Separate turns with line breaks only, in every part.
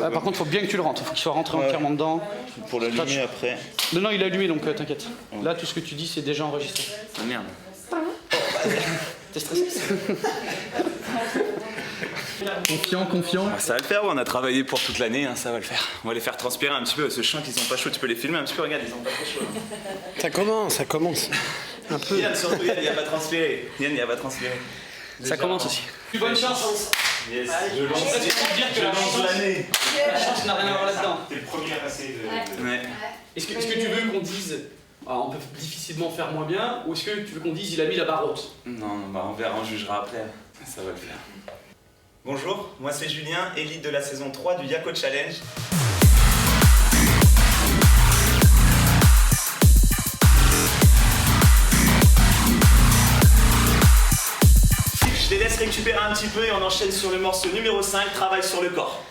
Ah, par contre, faut bien que tu le rentres. Faut qu'il soit rentré entièrement dedans.
Pour l'allumer après.
Non, il est allumé, donc t'inquiète. Là, tout ce que tu dis, c'est déjà enregistré.
Ah merde.
T'es stressé?
Confiant.
Ah, ça va le faire, ouais, on a travaillé pour toute l'année, hein, ça va le faire. On va les faire transpirer un petit peu, ce chien qu'ils sont pas chauds, tu peux les filmer un petit peu, regarde, ils sont pas trop chauds.
Ça commence. Un peu.
Yann, surtout Yann, il a pas transpiré.
Ça commence aussi. Bonne chance.
Yes,
je lance
l'année.
La chance n'a rien à voir là-dedans.
T'es le premier à passer de...
Ouais.
Est-ce que tu veux qu'on dise on peut difficilement faire moins bien, ou est-ce que tu veux qu'on dise il a mis la barre haute?
Non, bah on verra, on jugera après. Ça va le faire. Bonjour, moi c'est Julien, élite de la saison 3 du Yako Challenge. Je les laisse récupérer un petit peu et on enchaîne sur le morceau numéro 5, travail sur le corps.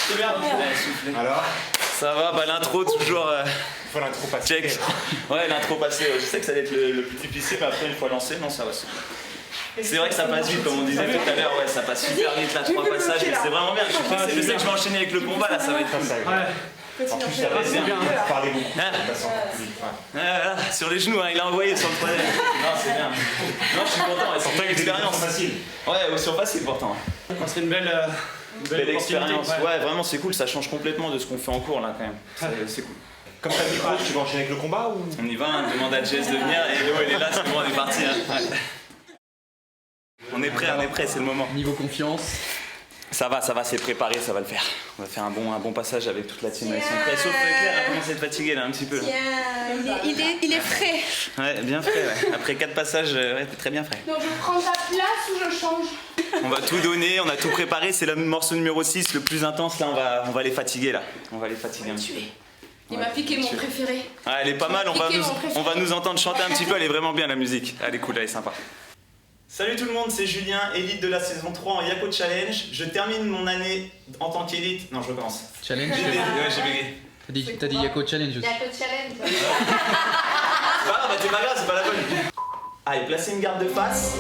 C'est bien.
Alors,
Ça va, bah l'intro toujours...
il faut l'intro passer.
Check. Ouais, l'intro passée, je sais que ça va être le plus difficile, mais après une fois lancé, non, ça va. C'est vrai que ça passe vite, comme on disait tout à l'heure, ouais, ça passe super vite là, 3 passages, mais c'est vraiment bien. Je sais que je vais enchaîner avec le combat là, ça va être
Ça, ça,
Ouais.
En plus, ça va bien. Parler beaucoup.
Hein
Ça passe encore plus vite, ouais.
Là, sur les genoux, hein, il a envoyé sur le troisième. Non, c'est bien. Non, je suis content, c'est une expérience.
Facile.
Ouais, aussi facile pourtant.
C'est une belle
Expérience.
opportunité,
Ouais, vraiment, c'est cool, ça change complètement de ce qu'on fait en cours là quand même. C'est cool.
Comme t'as dit quoi, tu vas enchaîner avec le combat ou...
On y va, on demande à Jess de venir et Léo il est là, c'est bon, on est parti. Hein. Ouais. On est prêt, c'est le moment.
Niveau confiance.
Ça va, c'est préparé, ça va le faire. On va faire un bon passage avec toute la team. Ils sont prêts, sauf Claire, elle commence à être fatiguée là un petit peu. Là.
Il est frais.
Ouais, bien frais, ouais. Après 4 passages, ouais, t'es très bien frais.
Donc je prends ta place ou je change?
On va tout donner, on a tout préparé, c'est le morceau numéro 6, le plus intense, là on va les fatiguer là. On va les fatiguer un petit peu.
Il m'a piqué mon préféré.
Ah, elle est pas mal, on va nous entendre chanter un petit peu, elle est vraiment bien la musique. Elle est cool, elle est sympa. Salut tout le monde, c'est Julien, élite de la saison 3 en Yako Challenge. Je termine mon année en tant qu'élite. Non, je recommence.
Challenge.
J'ai bégayé.
T'as dit Yako Challenge aussi.
Yako Challenge.
C'est pas grave, c'est pas grave, c'est pas la bonne. Allez, placez une garde de face.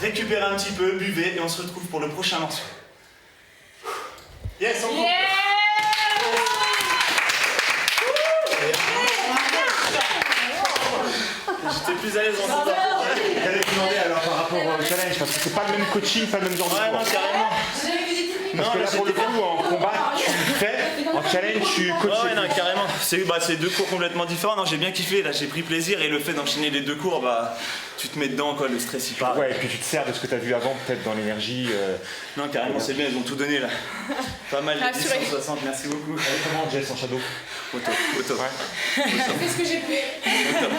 Récupérez un petit peu, buvez et on se retrouve pour le prochain morceau. Yes, on coupe. J'étais plus à l'aise en ce temps.
J'allais te demander alors par rapport au challenge, parce que c'est pas le même coaching, pas le même genre de
Ouais,
sport.
non, carrément.
Parce que là pour le coup, en combat, tu fais, en challenge, tu coaches.
Ouais, non, carrément. C'est deux cours complètement différents. Non, j'ai bien kiffé, là j'ai pris plaisir et le fait d'enchaîner les deux cours, bah tu te mets dedans quoi, le stress il part.
Ouais, et puis tu te sers de ce que tu as vu avant, peut-être dans l'énergie.
Non, carrément, c'est bien, ils ont tout donné là. Pas mal, les 1060, merci beaucoup.
Elle est comment Jess en shadow?
Au top.
Ouais.
J'ai fait ce que j'ai pu.
Au top.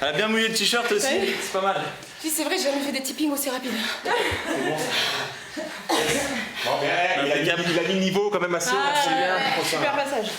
Elle a bien mouillé le t-shirt aussi, c'est pas mal.
Oui, c'est vrai, j'ai jamais fait des tippings aussi rapides.
Bon, bien, il a mis le niveau quand même assez.
Super passage.